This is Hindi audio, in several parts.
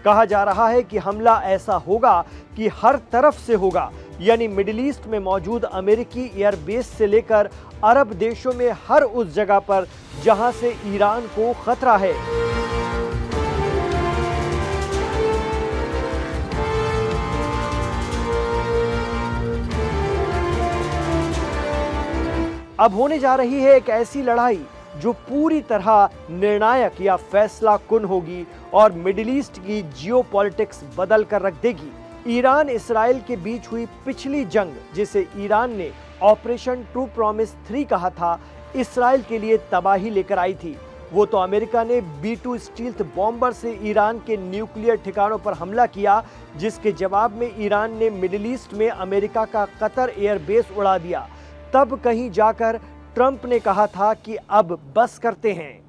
कहा जा रहा है कि हमला ऐसा होगा कि हर तरफ से होगा, यानी मिडिल ईस्ट में मौजूद अमेरिकी एयरबेस से लेकर अरब देशों में हर उस जगह पर जहां से ईरान को खतरा है। अब होने जा रही है एक ऐसी लड़ाई जो पूरी तरह निर्णायक या फैसला कुन होगी और मिडिल ईस्ट की जियोपॉलिटिक्स बदल कर रख देगी। ईरान इसराइल के बीच हुई पिछली जंग, जिसे ईरान ने ऑपरेशन ट्रू प्रॉमिस 3 कहा था, इसराइल के लिए तबाही लेकर आई थी। वो तो अमेरिका ने B-2 स्टील्थ बॉम्बर से ईरान के न्यूक्लियर ठिकानों पर हमला किया, जिसके जवाब में ईरान ने मिडिल ईस्ट में अमेरिका का कतर एयरबेस उड़ा दिया। तब कहीं जाकर ट्रंप ने कहा था कि अब बस करते हैं,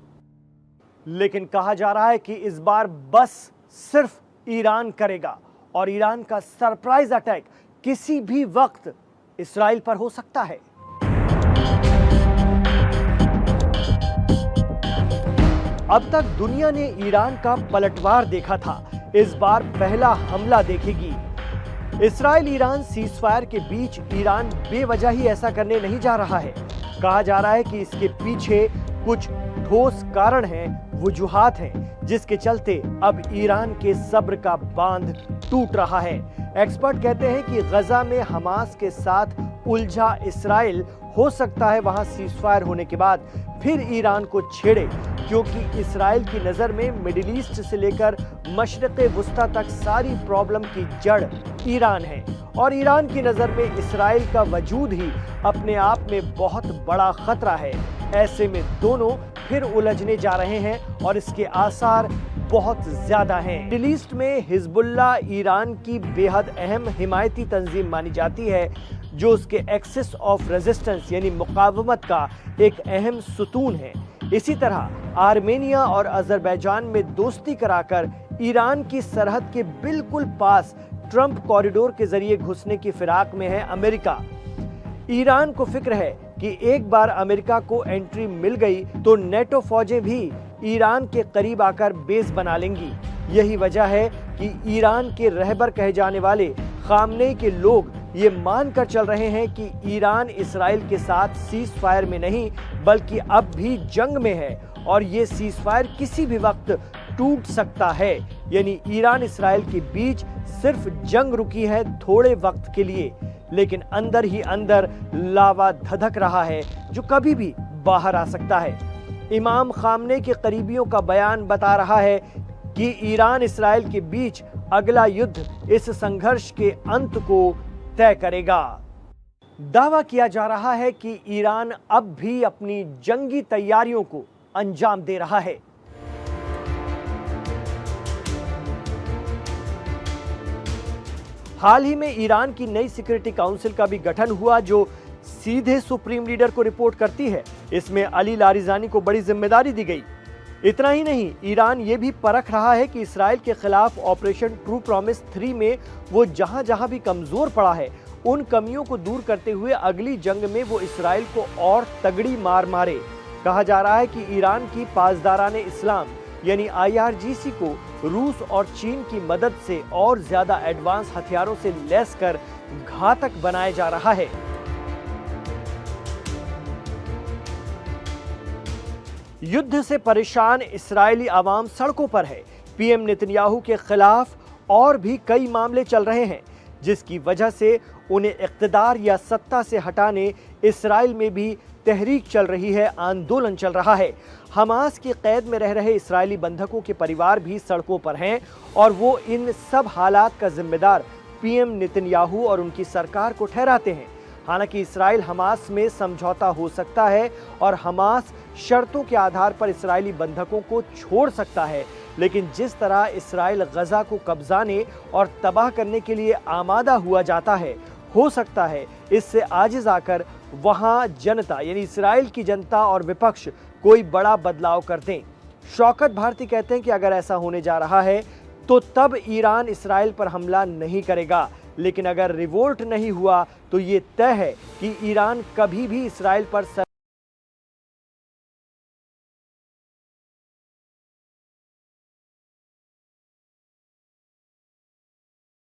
लेकिन कहा जा रहा है कि इस बार बस सिर्फ ईरान करेगा और ईरान का सरप्राइज अटैक किसी भी वक्त इसराइल पर हो सकता है। अब तक दुनिया ने ईरान का पलटवार देखा था, इस बार पहला हमला देखेगी। इसराइल ईरान सीजफायर के बीच ईरान बेवजह ही ऐसा करने नहीं जा रहा है। कहा जा रहा है कि इसके पीछे कुछ ठोस कारण हैं, वजूहात हैं, जिसके चलते अब ईरान के सब्र का बांध टूट रहा है। एक्सपर्ट कहते हैं कि गजा में हमास के साथ उलझा इसराइल हो सकता है वहां सीजफायर होने के बाद फिर ईरान को छेड़े, क्योंकि इसराइल की नज़र में मिडिल ईस्ट से लेकर मशरिक़ वुस्ता तक सारी प्रॉब्लम की जड़ ईरान है और ईरान की नज़र में इसराइल का वजूद ही अपने आप में बहुत बड़ा खतरा है। ऐसे में दोनों फिर उलझने जा रहे हैं और इसके आसार बहुत ज्यादा हैं। मिडिल ईस्ट में हिजबुल्लाह ईरान की बेहद अहम हिमायती तंजीम मानी जाती है, जो उसके एक्सिस ऑफ रेजिस्टेंस यानी मुकावमत का एक अहम सुतून है। इसी तरह आर्मेनिया और अजरबैजान में दोस्ती कराकर ईरान की सरहद के बिल्कुल पास ट्रंप कॉरिडोर के जरिए घुसने की फिराक में है अमेरिका। ईरान को फिक्र है कि एक बार अमेरिका को एंट्री मिल गई तो नेटो फौजें भी ईरान के करीब आकर बेस बना लेंगी। यही वजह है कि ईरान के रहबर कहे जाने वाले खामनेई के लोग ये मानकर चल रहे हैं कि ईरान इसराइल के साथ सीज फायर में नहीं बल्कि अब भी जंग में है और ये सीज फायर किसी भी वक्त टूट सकता है। यानी ईरान इसराइल के बीच सिर्फ जंग रुकी है थोड़े वक्त के लिए, लेकिन अंदर ही अंदर लावा धधक रहा है जो कभी भी बाहर आ सकता है। इमाम खामनेई के करीबियों का बयान बता रहा है कि ईरान इसराइल के बीच अगला युद्ध इस संघर्ष के अंत को तय करेगा। दावा किया जा रहा है कि ईरान अब भी अपनी जंगी तैयारियों को अंजाम दे रहा है। हाल ही में ईरान की नई सिक्योरिटी काउंसिल का भी गठन हुआ, जो सीधे सुप्रीम लीडर को रिपोर्ट करती है। इसमें अली लारिजानी को बड़ी जिम्मेदारी दी गई। इतना ही नहीं, ईरान ये भी परख रहा है कि इसराइल के खिलाफ ऑपरेशन ट्रू प्रॉमिस 3 में वो जहां जहां भी कमजोर पड़ा है, उन कमियों को दूर करते हुए अगली जंग में वो इसराइल को और तगड़ी मार मारे। कहा जा रहा है कि ईरान की पासदाराने इस्लाम यानी IRGC को रूस और चीन की मदद से और ज्यादा एडवांस हथियारों से लैस कर घातक बनाया जा रहा है। युद्ध से परेशान इस्राएली आवाम सड़कों पर है। पीएम नेतन्याहू के खिलाफ और भी कई मामले चल रहे हैं, जिसकी वजह से उन्हें इख्तिदार या सत्ता से हटाने इस्राएल में भी तहरीक चल रही है, आंदोलन चल रहा है। हमास की कैद में रह रहे इस्राएली बंधकों के परिवार भी सड़कों पर हैं और वो इन सब हालात का जिम्मेदार पीएम नेतन्याहू और उनकी सरकार को ठहराते हैं। हालांकि इस्राएल हमास में समझौता हो सकता है और हमास शर्तों के आधार पर इस्राएली बंधकों को छोड़ सकता है, लेकिन जिस तरह इस्राएल गजा को कब्जाने और तबाह करने के लिए आमादा हुआ जाता है, हो सकता है इससे आजिज आकर वहां जनता यानी इस्राएल की जनता और विपक्ष कोई बड़ा बदलाव कर दें। शौकत भारती कहते हैं कि अगर ऐसा होने जा रहा है तो तब ईरान इस्राएल पर हमला नहीं करेगा, लेकिन अगर रिवोल्ट नहीं हुआ तो ये तय है कि ईरान कभी भी इस्राएल पर